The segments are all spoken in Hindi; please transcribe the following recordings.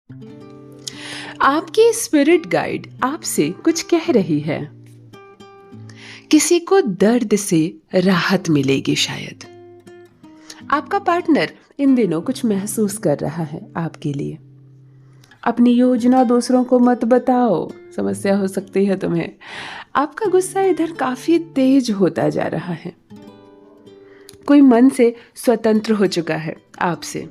आपकी स्पिरिट गाइड आपसे कुछ कह रही है। किसी को दर्द से राहत मिलेगी शायद। आपका पार्टनर इन दिनों कुछ महसूस कर रहा है आपके लिए। अपनी योजना दूसरों को मत बताओ, समस्या हो सकती है तुम्हें। आपका गुस्सा इधर काफी तेज होता जा रहा है। कोई मन से स्वतंत्र हो चुका है आपसे।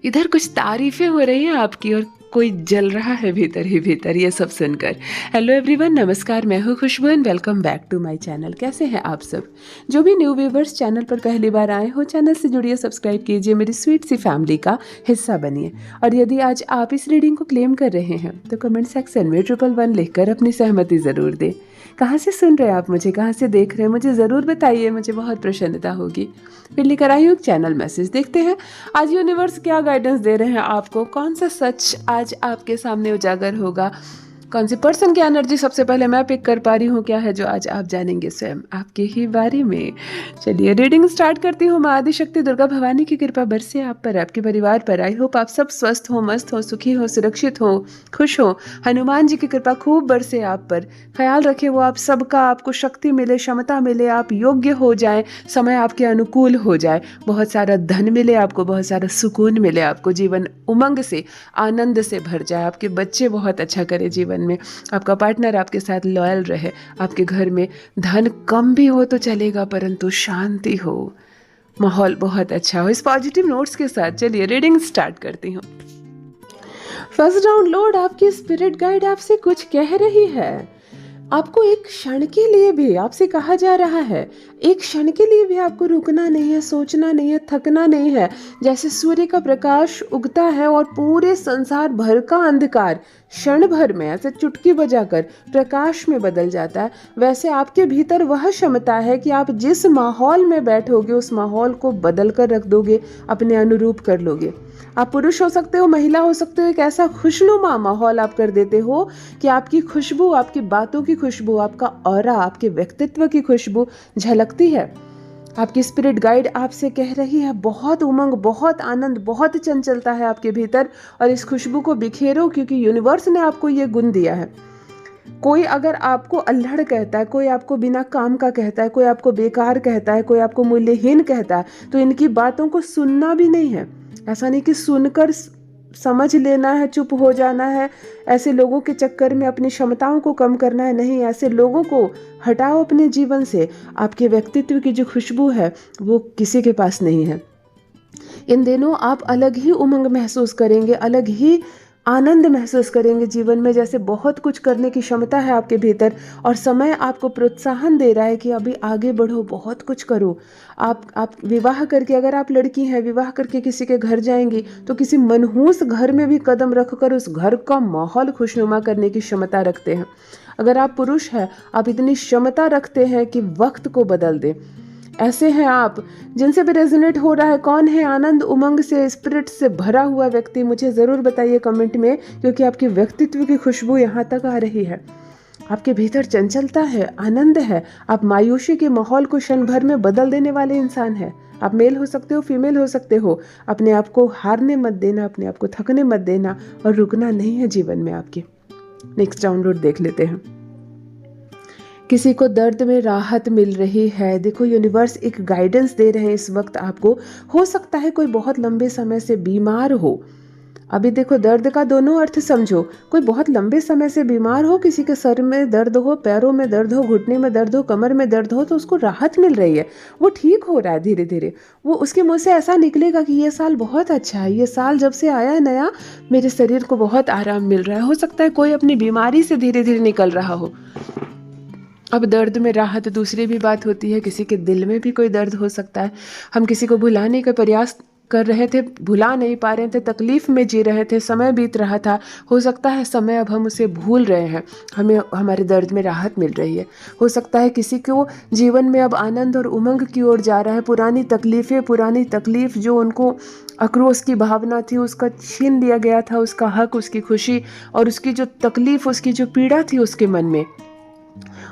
इधर कुछ तारीफें हो रही हैं आपकी और कोई जल रहा है भीतर ही भीतर ये सब सुनकर। हेलो एवरीवन, नमस्कार, मैं हूँ Khushboo and welcome back to my channel. कैसे हैं आप सब? जो भी न्यू व्यूवर्स चैनल पर पहली बार आए हो, चैनल से जुड़िए, सब्सक्राइब कीजिए, मेरी स्वीट सी फैमिली का हिस्सा बनिए। और यदि आज आप इस रीडिंग को क्लेम कर रहे हैं तो कमेंट सेक्शन में 111 लिखकर अपनी सहमति ज़रूर दें। कहाँ से सुन रहे हैं आप मुझे, कहाँ से देख रहे हैं, मुझे ज़रूर बताइए, मुझे बहुत प्रसन्नता होगी। फिर लेकर आई हूँ चैनल मैसेज। देखते हैं आज यूनिवर्स क्या गाइडेंस दे रहे हैं आपको। कौन सा सच आज आपके सामने उजागर होगा, कौन सी पर्सन की एनर्जी सबसे पहले मैं पिक कर पा रही हूँ, क्या है जो आज आप जानेंगे स्वयं आपके ही बारे में। चलिए रीडिंग स्टार्ट करती हूँ। माँ आदिशक्ति दुर्गा भवानी की कृपा बरसे आप पर, आपके परिवार पर। आई होप आप सब स्वस्थ हो, मस्त हो, सुखी हो, सुरक्षित हो, खुश हो। हनुमान जी की कृपा खूब बरसे आप पर। ख्याल रखे वो आप सबका, आपको शक्ति मिले, क्षमता मिले, आप योग्य हो जाए, समय आपके अनुकूल हो जाए, बहुत सारा धन मिले आपको, बहुत सारा सुकून मिले आपको, जीवन उमंग से, आनंद से भर जाए, आपके बच्चे बहुत अच्छा करे जीवन में, आपका पार्टनर आपके साथ लॉयल रहे, आपके घर में धन कम भी हो तो चलेगा परंतु शांति हो, माहौल बहुत अच्छा हो। इस पॉजिटिव नोट्स के साथ चलिए रीडिंग स्टार्ट करती हूँ। फर्स्ट डाउनलोड, आपकी स्पिरिट गाइड आपसे कुछ कह रही है। आपको एक क्षण के लिए भी आपसे कहा जा रहा है, एक क्षण के लिए भी आपको रुकना नहीं है, सोचना नहीं है, थकना नहीं है। जैसे सूर्य का प्रकाश उगता है और पूरे संसार भर का अंधकार क्षण भर में ऐसे चुटकी बजाकर प्रकाश में बदल जाता है, वैसे आपके भीतर वह क्षमता है कि आप जिस माहौल में बैठोगे उस माहौल को बदल कर रख दोगे, अपने अनुरूप कर लोगे। आप पुरुष हो सकते हो, महिला हो सकते हो, एक ऐसा खुशनुमा माहौल आप कर देते हो कि आपकी खुशबू, आपकी बातों की खुशबू, आपका ऑरा, आपके व्यक्तित्व की खुशबू झलकती है। आपकी स्पिरिट गाइड आपसे कह रही है बहुत उमंग, बहुत आनंद, बहुत चंचलता है आपके भीतर और इस खुशबू को बिखेरो, क्योंकि यूनिवर्स ने आपको ये गुण दिया है। कोई अगर आपको अल्हड़ कहता है, कोई आपको बिना काम का कहता है, कोई आपको बेकार कहता है, कोई आपको मूल्यहीन कहता है, तो इनकी बातों को सुनना भी नहीं है। ऐसा नहीं कि सुनकर समझ लेना है, चुप हो जाना है, ऐसे लोगों के चक्कर में अपनी क्षमताओं को कम करना है, नहीं। ऐसे लोगों को हटाओ अपने जीवन से। आपके व्यक्तित्व की जो खुशबू है वो किसी के पास नहीं है। इन दिनों आप अलग ही उमंग महसूस करेंगे, अलग ही आनंद महसूस करेंगे जीवन में, जैसे बहुत कुछ करने की क्षमता है आपके भीतर और समय आपको प्रोत्साहन दे रहा है कि अभी आगे बढ़ो, बहुत कुछ करो। आप विवाह करके, अगर आप लड़की हैं, विवाह करके किसी के घर जाएंगी तो किसी मनहूस घर में भी कदम रखकर उस घर का माहौल खुशनुमा करने की क्षमता रखते हैं। अगर आप पुरुष हैं, आप इतनी क्षमता रखते हैं कि वक्त को बदल दें। ऐसे हैं आप जिनसे भी रेजोनेट हो रहा है। कौन है आनंद उमंग से, स्पिरिट से भरा हुआ व्यक्ति, मुझे ज़रूर बताइए कमेंट में, क्योंकि आपके व्यक्तित्व की खुशबू यहाँ तक आ रही है। आपके भीतर चंचलता है, आनंद है, आप मायूसी के माहौल को क्षण भर में बदल देने वाले इंसान हैं। आप मेल हो सकते हो, फीमेल हो सकते हो। अपने आप को हारने मत देना, अपने आप को थकने मत देना और रुकना नहीं है जीवन में आपके। नेक्स्ट डाउनलोड देख लेते हैं। किसी को दर्द में राहत मिल रही है। देखो यूनिवर्स एक गाइडेंस दे रहे हैं इस वक्त आपको। हो सकता है कोई बहुत लंबे समय से बीमार हो। अभी देखो दर्द का दोनों अर्थ समझो। कोई बहुत लंबे समय से बीमार हो, किसी के सर में दर्द हो, पैरों में दर्द हो, घुटने में दर्द हो, कमर में दर्द हो, तो उसको राहत मिल रही है, वो ठीक हो रहा है धीरे धीरे। वो उसके मुंह से ऐसा निकलेगा कि ये साल बहुत अच्छा है, ये साल जब से आया नया, मेरे शरीर को बहुत आराम मिल रहा है। हो सकता है कोई अपनी बीमारी से धीरे धीरे निकल रहा हो। अब दर्द में राहत दूसरी भी बात होती है, किसी के दिल में भी कोई दर्द हो सकता है। हम किसी को भुलाने का प्रयास कर रहे थे, भुला नहीं पा रहे थे, तकलीफ में जी रहे थे, समय बीत रहा था। हो सकता है समय अब हम उसे भूल रहे हैं, हमें हमारे दर्द में राहत मिल रही है। हो सकता है किसी को जीवन में अब आनंद और उमंग की ओर जा रहा है। पुरानी तकलीफ जो उनको आक्रोश की भावना थी, उसका छीन लिया गया था, उसका हक, उसकी खुशी और उसकी जो तकलीफ, उसकी जो पीड़ा थी उसके मन में,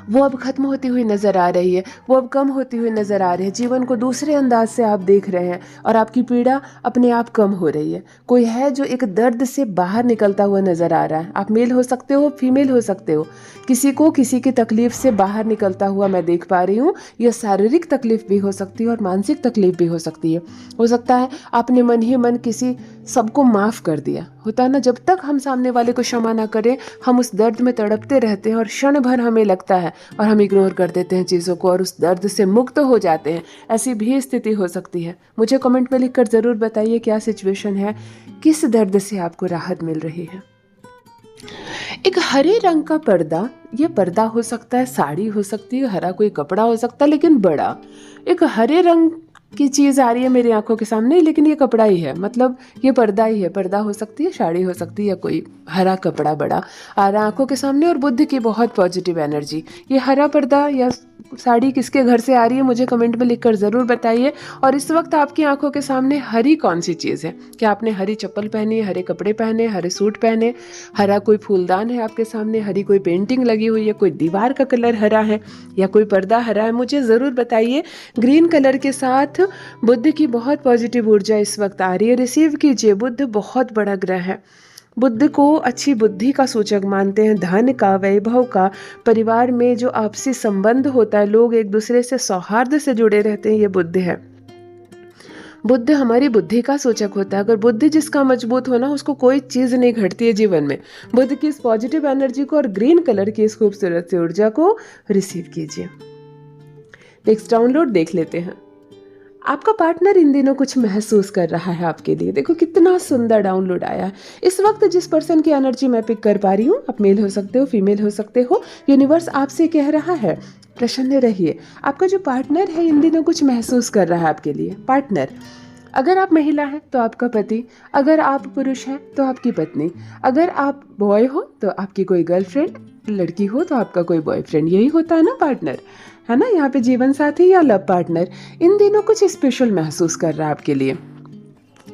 वो अब खत्म होती हुई नज़र आ रही है, वो अब कम होती हुई नज़र आ रही है। जीवन को दूसरे अंदाज से आप देख रहे हैं और आपकी पीड़ा अपने आप कम हो रही है। कोई है जो एक दर्द से बाहर निकलता हुआ नज़र आ रहा है। आप मेल हो सकते हो, फीमेल हो सकते हो। किसी को किसी की तकलीफ से बाहर निकलता हुआ मैं देख पा रही हूँ। यह शारीरिक तकलीफ भी हो सकती है और मानसिक तकलीफ भी हो सकती है। हो सकता है आपने मन ही मन किसी सबको माफ़ कर दिया। होता है ना, जब तक हम सामने वाले को क्षमा ना करें हम उस दर्द में तड़पते रहते हैं और क्षण भर हमें लगता है और हम इग्नोर कर देते हैं चीज़ों को और उस दर्द से मुक्त हो जाते हैं। ऐसी भी स्थिति हो सकती है। मुझे कमेंट में लिखकर ज़रूर बताइए क्या सिचुएशन है, किस दर्द से आपको राहत मिल रही है। एक हरे रंग का पर्दा, ये पर्दा हो सकता है, साड़ी हो सकती है, हरा कोई कपड़ा हो सकता है लेकिन बड़ा। एक हरे रंग की चीज़ आ रही है मेरी आंखों के सामने, लेकिन ये कपड़ा ही है, मतलब ये पर्दा ही है। पर्दा हो सकती है, साड़ी हो सकती है या कोई हरा कपड़ा बड़ा आ रहा है आंखों के सामने और बुद्ध की बहुत पॉजिटिव एनर्जी। ये हरा पर्दा या साड़ी किसके घर से आ रही है मुझे कमेंट में लिखकर ज़रूर बताइए। और इस वक्त आपकी आंखों के सामने हरी कौन सी चीज़ है? क्या आपने हरी चप्पल पहनी है, हरे कपड़े पहने, हरे सूट पहने, हरा कोई फूलदान है आपके सामने, हरी कोई पेंटिंग लगी हुई है, कोई दीवार का कलर हरा है या कोई पर्दा हरा है? मुझे ज़रूर बताइए। ग्रीन कलर के साथ बुद्ध की बहुत पॉजिटिव ऊर्जा इस वक्त आ रही है। रिसीव कीजिए। बुद्ध बहुत बड़ा ग्रह है। बुद्ध को अच्छी बुद्धि का सूचक मानते हैं, धन का, वैभव का, परिवार में जो आपसी संबंध होता है, लोग एक दूसरे से सौहार्द से जुड़े रहते हैं, ये बुद्ध है। बुद्ध हमारी बुद्धि का सूचक होता है। अगर बुद्धि जिसका मजबूत हो ना, उसको कोई चीज़ नहीं घटती है जीवन में। बुद्ध की इस पॉजिटिव एनर्जी को और ग्रीन कलर की इस खूबसूरत सी ऊर्जा को रिसीव कीजिए। नेक्स्ट डाउनलोड देख लेते हैं। आपका पार्टनर इन दिनों कुछ महसूस कर रहा है आपके लिए। देखो कितना सुंदर डाउनलोड आया है। इस वक्त जिस पर्सन की एनर्जी मैं पिक कर पा रही हूँ, आप मेल हो सकते हो, फीमेल हो सकते हो, यूनिवर्स आपसे कह रहा है प्रसन्न रहिए। आपका जो पार्टनर है इन दिनों कुछ महसूस कर रहा है आपके लिए। पार्टनर, अगर आप महिला हैं तो आपका पति, अगर आप पुरुष हैं तो आपकी पत्नी, अगर आप बॉय हो तो आपकी कोई गर्लफ्रेंड, लड़की हो तो आपका कोई बॉयफ्रेंड। यही होता है ना पार्टनर, है ना? यहाँ पे जीवन साथी या लव पार्टनर इन दिनों कुछ स्पेशल महसूस कर रहा है आपके लिए,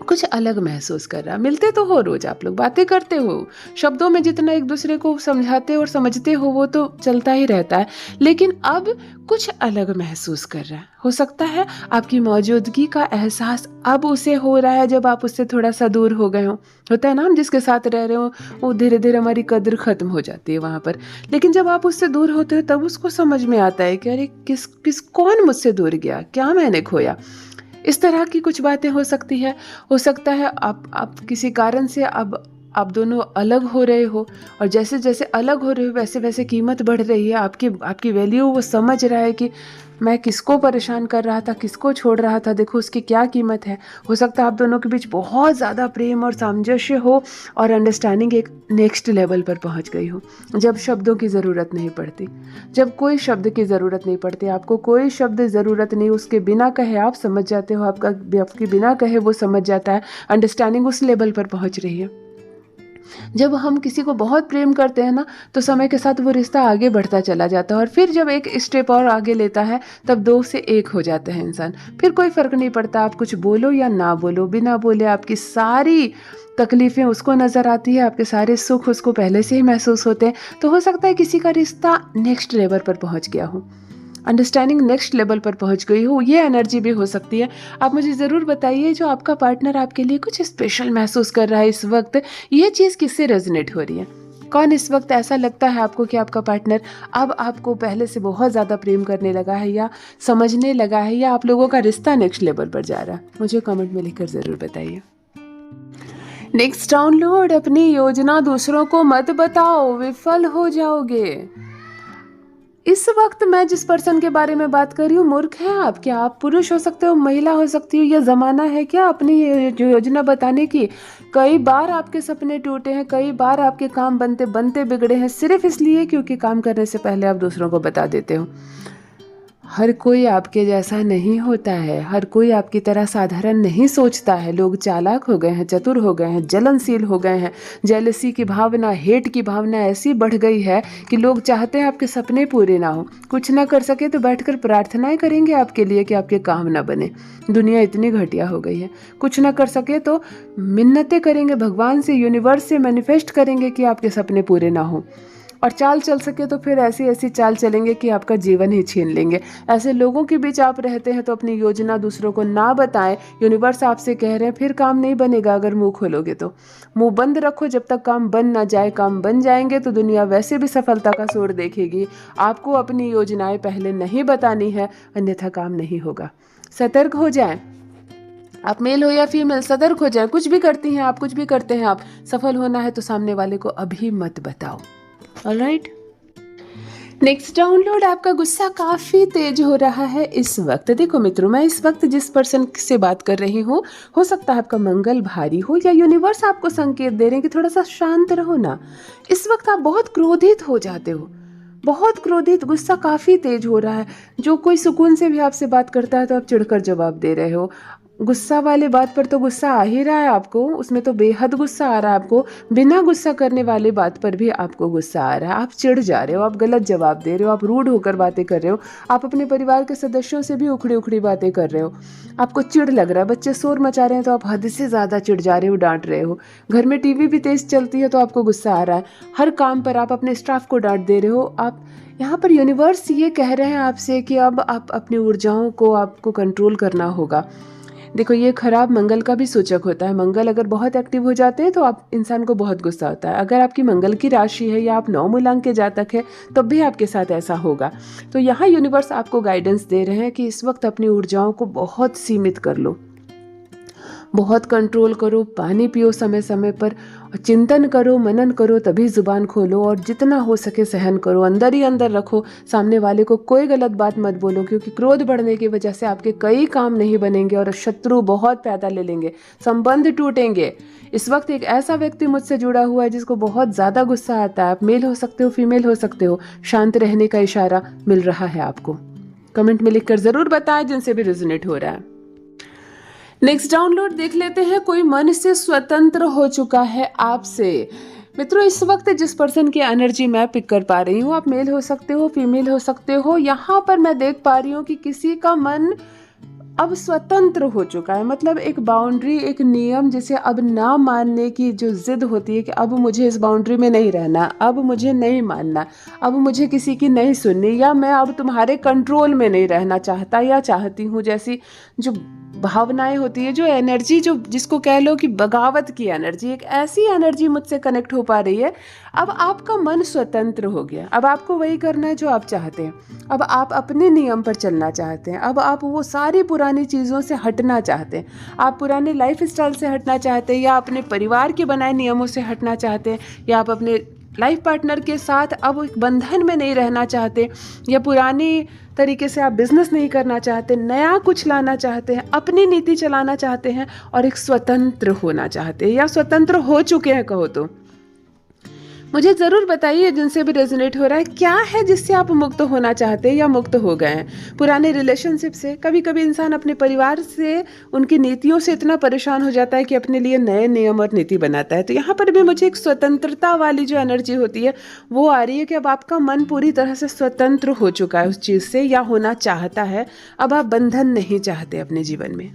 कुछ अलग महसूस कर रहा है। मिलते तो हो, रोज आप लोग बातें करते हो, शब्दों में जितना एक दूसरे को समझाते और समझते हो वो तो चलता ही रहता है, लेकिन अब कुछ अलग महसूस कर रहा है। हो सकता है आपकी मौजूदगी का एहसास अब उसे हो रहा है जब आप उससे थोड़ा सा दूर हो गए हो। होता है ना, हम जिसके साथ रह रहे हो वो धीरे धीरे हमारी कद्र खत्म हो जाती है वहाँ पर, लेकिन जब आप उससे दूर होते हो तब उसको समझ में आता है कि अरे कौन मुझसे दूर गया, क्या मैंने खोया। इस तरह की कुछ बातें हो सकती है। हो सकता है आप किसी कारण से अब आप दोनों अलग हो रहे हो और जैसे जैसे अलग हो रहे हो वैसे वैसे कीमत बढ़ रही है आपकी वैल्यू। वो समझ रहा है कि मैं किसको परेशान कर रहा था, किसको छोड़ रहा था, देखो उसकी क्या कीमत है। हो सकता है आप दोनों के बीच बहुत ज़्यादा प्रेम और सामंजस्य हो और अंडरस्टैंडिंग एक नेक्स्ट लेवल पर पहुंच गई हो, जब शब्दों की ज़रूरत नहीं पड़ती, जब कोई शब्द की ज़रूरत नहीं पड़ती, आपको कोई शब्द ज़रूरत नहीं, उसके बिना कहे आप समझ जाते हो, आपके बिना कहे वो समझ जाता है। अंडरस्टैंडिंग उस लेवल पर पहुँच रही है। जब हम किसी को बहुत प्रेम करते हैं ना, तो समय के साथ वो रिश्ता आगे बढ़ता चला जाता है और फिर जब एक स्टेप और आगे लेता है तब 2 से 1 हो जाता है इंसान। फिर कोई फ़र्क नहीं पड़ता आप कुछ बोलो या ना बोलो, बिना बोले आपकी सारी तकलीफ़ें उसको नज़र आती है, आपके सारे सुख उसको पहले से ही महसूस होते हैं। तो हो सकता है किसी का रिश्ता नेक्स्ट लेवल पर पहुँच गया हो, अंडरस्टैंडिंग नेक्स्ट लेवल पर पहुंच गई हो, ये एनर्जी भी हो सकती है। आप मुझे ज़रूर बताइए जो आपका पार्टनर आपके लिए कुछ स्पेशल महसूस कर रहा है इस वक्त, ये चीज़ किससे रेजोनेट हो रही है? कौन इस वक्त ऐसा लगता है आपको कि आपका पार्टनर अब आपको पहले से बहुत ज़्यादा प्रेम करने लगा है या समझने लगा है, या आप लोगों का रिश्ता नेक्स्ट लेवल पर जा रहा है? मुझे कमेंट में लिखकर ज़रूर बताइए। नेक्स्ट डाउनलोड, अपनी योजना दूसरों को मत बताओ, विफल हो जाओगे। इस वक्त मैं जिस पर्सन के बारे में बात कर रही हूँ, मूर्ख हैं आप। क्या आप पुरुष हो सकते हो, महिला हो सकती हो, यह ज़माना है क्या अपनी योजना बताने की? कई बार आपके सपने टूटे हैं, कई बार आपके काम बनते बनते बिगड़े हैं, सिर्फ इसलिए क्योंकि काम करने से पहले आप दूसरों को बता देते हो। हर कोई आपके जैसा नहीं होता है, हर कोई आपकी तरह साधारण नहीं सोचता है। लोग चालाक हो गए हैं, चतुर हो गए हैं, जलनशील हो गए हैं। जेलसी की भावना, हेट की भावना ऐसी बढ़ गई है कि लोग चाहते हैं आपके सपने पूरे ना हो। कुछ ना कर सके तो बैठकर प्रार्थनाएं करेंगे आपके लिए कि आपके काम ना बने। दुनिया इतनी घटिया हो गई है। कुछ ना कर सके तो मिन्नतें करेंगे भगवान से, यूनिवर्स से मैनिफेस्ट करेंगे कि आपके सपने पूरे ना हो। और चाल चल सके तो फिर ऐसी ऐसी चाल चलेंगे कि आपका जीवन ही छीन लेंगे। ऐसे लोगों के बीच आप रहते हैं तो अपनी योजना दूसरों को ना बताएं। यूनिवर्स आपसे कह रहे हैं फिर काम नहीं बनेगा अगर मुंह खोलोगे तो। मुंह बंद रखो जब तक काम बन ना जाए। काम बन जाएंगे तो दुनिया वैसे भी सफलता का सोर देखेगी। आपको अपनी योजनाएं पहले नहीं बतानी है, अन्यथा काम नहीं होगा। सतर्क हो जाएं। आप मेल हो या फीमेल, सतर्क हो जाए। कुछ भी करती हैं आप, कुछ भी करते हैं आप, सफल होना है तो सामने वाले को अभी मत बताओ। ऑलराइट, नेक्स्ट डाउनलोड, आपका गुस्सा काफी तेज हो रहा है इस वक्त। देखो मित्रों, मैं इस वक्त जिस पर्सन से बात कर रही हूँ, हो सकता है आपका मंगल भारी हो या यूनिवर्स आपको संकेत दे रहे हैं कि थोड़ा सा शांत रहो ना। इस वक्त आप बहुत क्रोधित हो जाते हो, बहुत क्रोधित, गुस्सा काफी तेज हो रहा है। जो कोई सुकून से भी आपसे बात करता है तो आप चिढ़कर जवाब दे रहे हो। गुस्सा वाले बात पर तो गुस्सा आ ही रहा है आपको, उसमें तो बेहद गुस्सा आ रहा है आपको। बिना गुस्सा करने वाली बात पर भी आपको गुस्सा आ रहा है। आप चिढ़ जा रहे हो, आप गलत जवाब दे रहे हो, आप रूड होकर बातें कर रहे हो, आप अपने परिवार के सदस्यों से भी उखड़ी उखड़ी बातें कर रहे हो। आपको चिढ़ लग रहा है, बच्चे शोर मचा रहे हैं तो आप हद से ज़्यादा चिढ़ जा रहे हो, डांट रहे हो। घर में टीवी भी तेज चलती है तो आपको गुस्सा आ रहा है। हर काम पर आप अपने स्टाफ को डांट दे रहे हो। आप यहाँ पर यूनिवर्स ये कह रहे हैं आपसे कि अब आप अपनी ऊर्जाओं को आपको कंट्रोल करना होगा। देखो, ये खराब मंगल का भी सूचक होता है। मंगल अगर बहुत एक्टिव हो जाते हैं तो आप इंसान को बहुत गुस्सा होता है। अगर आपकी मंगल की राशि है या आप 9 मूलांक के जातक है तब भी आपके साथ ऐसा होगा। तो यहाँ यूनिवर्स आपको गाइडेंस दे रहे हैं कि इस वक्त अपनी ऊर्जाओं को बहुत सीमित कर लो, बहुत कंट्रोल करो। पानी पियो समय समय पर, चिंतन करो, मनन करो, तभी जुबान खोलो, और जितना हो सके सहन करो, अंदर ही अंदर रखो। सामने वाले को कोई गलत बात मत बोलो, क्योंकि क्रोध बढ़ने की वजह से आपके कई काम नहीं बनेंगे और शत्रु बहुत पैदा ले लेंगे, संबंध टूटेंगे। इस वक्त एक ऐसा व्यक्ति मुझसे जुड़ा हुआ है जिसको बहुत ज़्यादा गुस्सा आता है। आप मेल हो सकते हो, फीमेल हो सकते हो। शांत रहने का इशारा मिल रहा है आपको। कमेंट में लिखकर ज़रूर बताएं जिनसे भी रेजोनेट हो रहा है। नेक्स्ट डाउनलोड देख लेते हैं। कोई मन से स्वतंत्र हो चुका है आपसे। मित्रों, इस वक्त जिस पर्सन की एनर्जी मैं पिक कर पा रही हूँ, आप मेल हो सकते हो, फीमेल हो सकते हो, यहाँ पर मैं देख पा रही हूँ कि किसी का मन अब स्वतंत्र हो चुका है। मतलब एक बाउंड्री, एक नियम जिसे अब ना मानने की जो जिद होती है कि अब मुझे इस बाउंड्री में नहीं रहना, अब मुझे नहीं मानना, अब मुझे किसी की नहीं सुननी, या मैं अब तुम्हारे कंट्रोल में नहीं रहना चाहता या चाहती हूँ, जैसी जो भावनाएं होती है, जो एनर्जी, जो जिसको कह लो कि बगावत की एनर्जी, एक ऐसी एनर्जी मुझसे कनेक्ट हो पा रही है। अब आपका मन स्वतंत्र हो गया। अब आपको वही करना है जो आप चाहते हैं। अब आप अपने नियम पर चलना चाहते हैं। अब आप वो सारी पुरानी चीज़ों से हटना चाहते हैं। आप पुराने लाइफ स्टाइल से हटना चाहते हैं, या अपने परिवार के बनाए नियमों से हटना चाहते हैं, या आप अपने लाइफ पार्टनर के साथ अब एक बंधन में नहीं रहना चाहते, या पुरानी तरीके से आप बिजनेस नहीं करना चाहते, नया कुछ लाना चाहते हैं, अपनी नीति चलाना चाहते हैं और एक स्वतंत्र होना चाहते हैं, या स्वतंत्र हो चुके हैं कहो तो। मुझे ज़रूर बताइए जिनसे भी रेजोनेट हो रहा है, क्या है जिससे आप मुक्त होना चाहते हैं या मुक्त हो गए हैं। पुराने रिलेशनशिप से। कभी कभी इंसान अपने परिवार से, उनकी नीतियों से इतना परेशान हो जाता है कि अपने लिए नए नियम और नीति बनाता है। तो यहाँ पर भी मुझे एक स्वतंत्रता वाली जो एनर्जी होती है वो आ रही है कि अब आपका मन पूरी तरह से स्वतंत्र हो चुका है उस चीज़ से, या होना चाहता है। अब आप बंधन नहीं चाहते अपने जीवन में।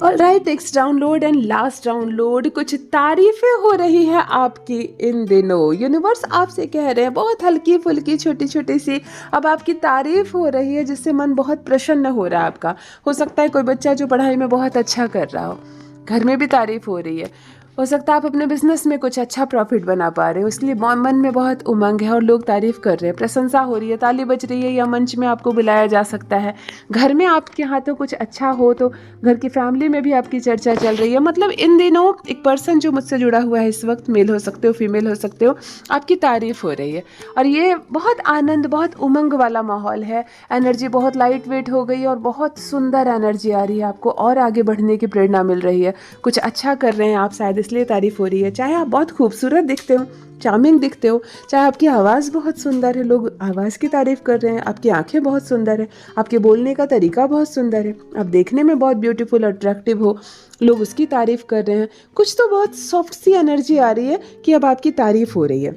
Alright, next download and last download. कुछ तारीफें हो रही है आपकी इन दिनों। यूनिवर्स आपसे कह रहे हैं, बहुत हल्की फुल्की छोटी छोटी सी अब आपकी तारीफ हो रही है, जिससे मन बहुत प्रसन्न हो रहा है आपका। हो सकता है कोई बच्चा जो पढ़ाई में बहुत अच्छा कर रहा हो, घर में भी तारीफ हो रही है। हो सकता है आप अपने बिजनेस में कुछ अच्छा प्रॉफिट बना पा रहे हो, इसलिए मन में बहुत उमंग है और लोग तारीफ कर रहे हैं, प्रशंसा हो रही है, ताली बज रही है, या मंच में आपको बुलाया जा सकता है। घर में आपके हाथों कुछ अच्छा हो तो घर की फैमिली में भी आपकी चर्चा चल रही है। मतलब इन दिनों एक पर्सन जो मुझसे जुड़ा हुआ है इस वक्त, मेल हो सकते हो, फीमेल हो सकते हो, आपकी तारीफ हो रही है। और ये बहुत आनंद, बहुत उमंग वाला माहौल है। एनर्जी बहुत लाइट वेट हो गई और बहुत सुंदर एनर्जी आ रही है आपको, और आगे बढ़ने की प्रेरणा मिल रही है। कुछ अच्छा कर रहे हैं आप शायद, इसलिए तारीफ हो रही है। चाहे आप बहुत खूबसूरत दिखते हो, चार्मिंग दिखते हो, चाहे आपकी आवाज़ बहुत सुंदर है, लोग आवाज़ की तारीफ़ कर रहे हैं, आपकी आंखें बहुत सुंदर है, आपके बोलने का तरीका बहुत सुंदर है, आप देखने में बहुत ब्यूटीफुल अट्रैक्टिव हो, लोग उसकी तारीफ़ कर रहे हैं। कुछ तो बहुत सॉफ्ट सी एनर्जी आ रही है कि अब आपकी तारीफ़ हो रही है।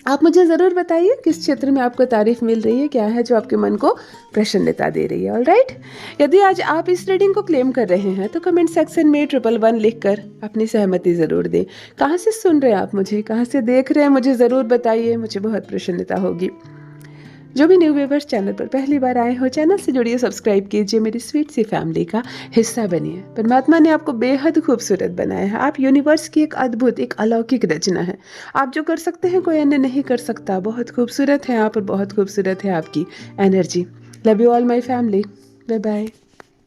आप मुझे ज़रूर बताइए किस क्षेत्र में आपको तारीफ मिल रही है, क्या है जो आपके मन को प्रसन्नता दे रही है। ऑलराइट, यदि आज आप इस रीडिंग को क्लेम कर रहे हैं तो कमेंट सेक्शन में 111 लिखकर अपनी सहमति ज़रूर दें। कहाँ से सुन रहे हैं आप मुझे, कहाँ से देख रहे हैं, मुझे ज़रूर बताइए, मुझे बहुत प्रसन्नता होगी। जो भी न्यू व्यूवर्स चैनल पर पहली बार आए हो, चैनल से जुड़िए, सब्सक्राइब कीजिए, मेरी स्वीट सी फैमिली का हिस्सा बनिए। परमात्मा ने आपको बेहद खूबसूरत बनाया है। आप यूनिवर्स की एक अद्भुत, एक अलौकिक रचना है। आप जो कर सकते हैं कोई अन्य नहीं कर सकता। बहुत खूबसूरत है आप और बहुत खूबसूरत है आपकी energy. Love you all my family. Bye bye.